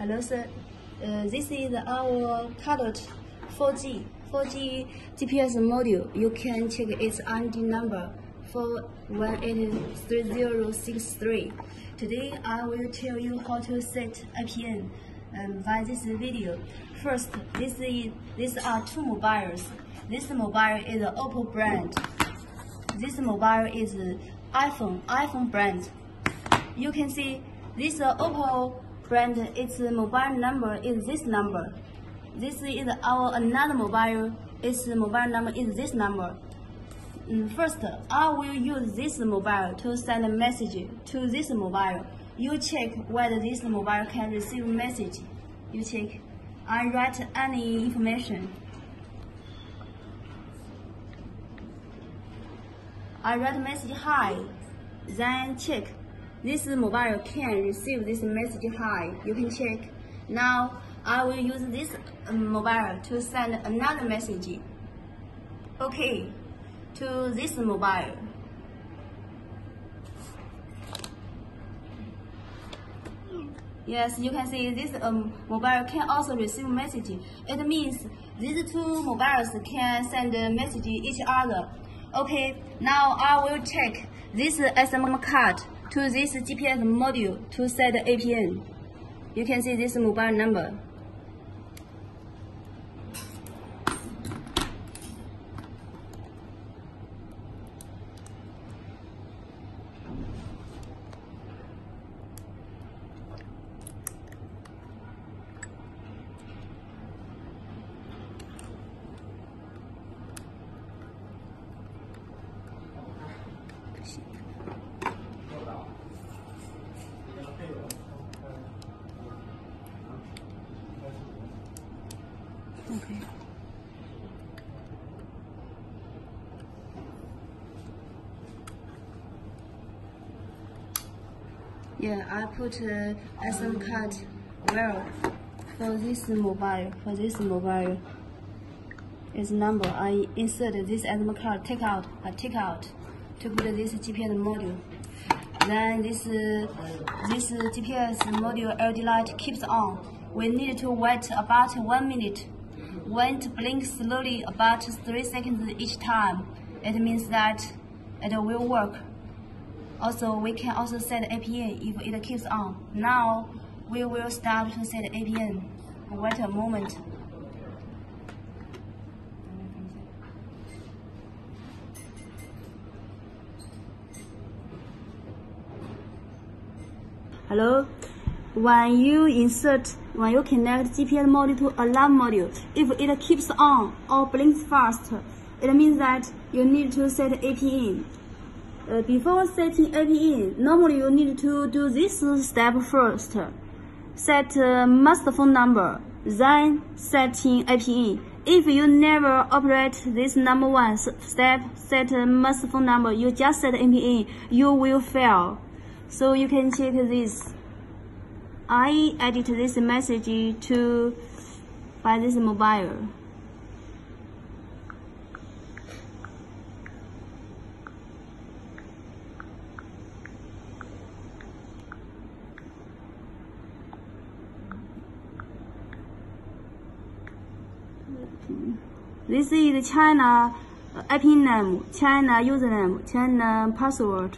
Hello, sir. This is our Cardot 4G GPS module. You can check its ID number 4183063. Today, I will tell you how to set APN by this video. First, these are two mobiles. This mobile is an Oppo brand. This mobile is iPhone brand. You can see this Oppo brand, its mobile number is this number. This is our another mobile, its mobile number is this number. First, I will use this mobile to send a message to this mobile. You check whether this mobile can receive message. You check. I write any information. I write message hi, then check. This mobile can receive this message hi. You can check. Now I will use this mobile to send another message. Okay, to this mobile. Yes, you can see this mobile can also receive message. It means these two mobiles can send a message each other. Okay, now I will check this SM card to this GPS module to set APN. You can see this mobile number. Okay. Yeah, I put SM card well for this mobile. Its number. I insert this SM card. Take out to put this GPS module. Then this GPS module LED light keeps on. We need to wait about 1 minute. When it blinks slowly about 3 seconds each time, it means that it will work. Also, we can also set APN if it keeps on. Now, we will start to set APN. Wait a moment. Hello? When you connect GPS module to alarm module, if it keeps on or blinks fast, it means that you need to set APN. Before setting APN, normally you need to do this step first. Set must phone number, then setting APN. If you never operate this number one step, set must phone number, you just set APN, you will fail. So you can check this. I edit this message by this mobile. This is China APN name, China username, China password.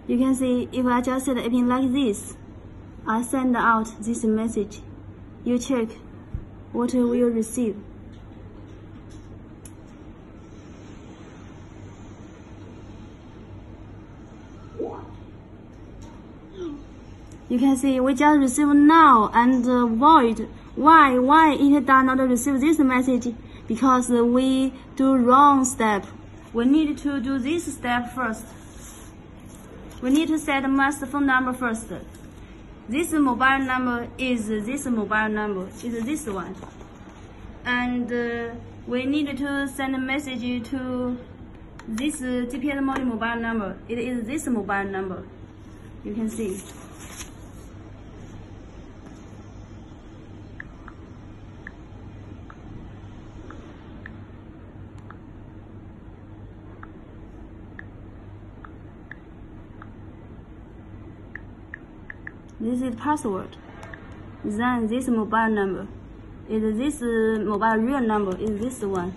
You can see if I just set APN like this, I send out this message. You check what you will receive. You can see we just receive now and void. Why it does not receive this message? Because we do wrong step. We need to do this step first. We need to set must phone number first. This mobile number is this one. And we need to send a message to this GPS module mobile number. It is this mobile number. You can see. This is password. Then this mobile number. Is this mobile real number? Is this one?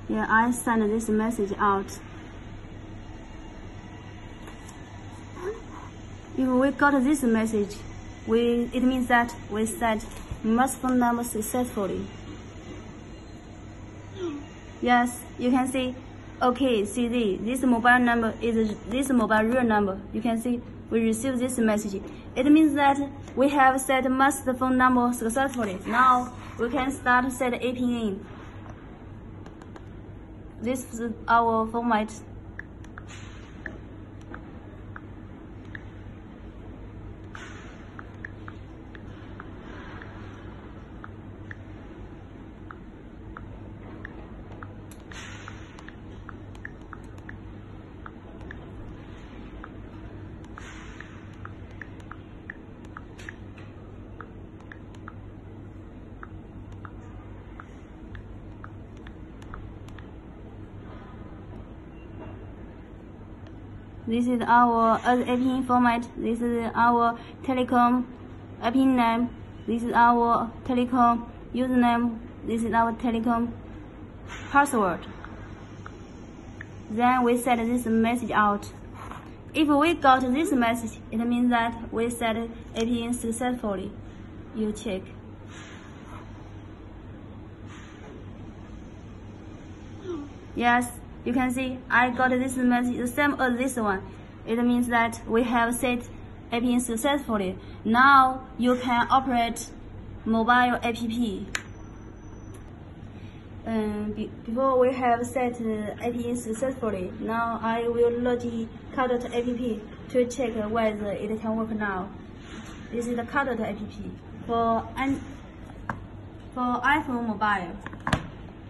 Yeah, I sent this message out. If we got this message, it means that we set must phone number successfully. Yes, you can see. Okay, CD. This mobile number is this mobile real number. You can see we received this message. It means that we have set must phone number successfully. Now we can start set APN. This is our format. This is our APN format. This is our telecom APN name. This is our telecom username. This is our telecom password. Then we set this message out. If we got this message, it means that we set APN successfully. You check. Yes. You can see I got this message the same as this one. It means that we have set APN successfully. Now you can operate mobile app. Before we have set APN successfully, now I will log in Cardot app to check whether it can work now. This is the Cardot app for iPhone mobile.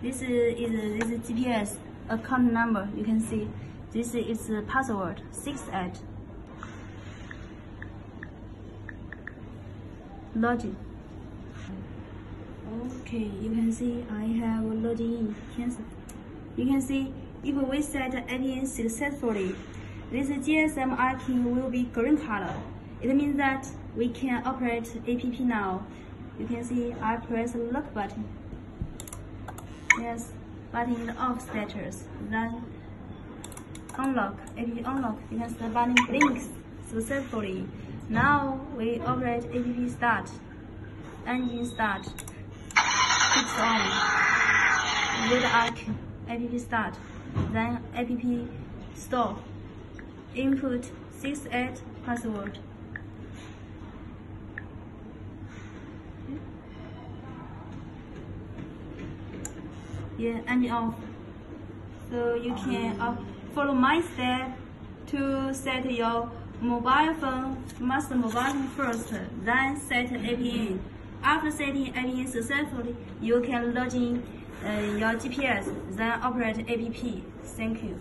This is GPS. Account number, you can see this is the password 68. Login. Okay, you can see I have login cancel. You can see if we set APN successfully, this GSM icon will be green color. It means that we can operate app now. You can see I press the lock button. Yes. Button in the off status, then unlock, app unlock, you can see the button blinks successfully. Now we operate app start, engine start, switch on, read icon, app start, then app store, input 68 password. Yeah, and off. So you can follow my step to set your mobile phone, master mobile phone first, then set APN. After setting APN successfully, you can log in your GPS, then operate app. Thank you.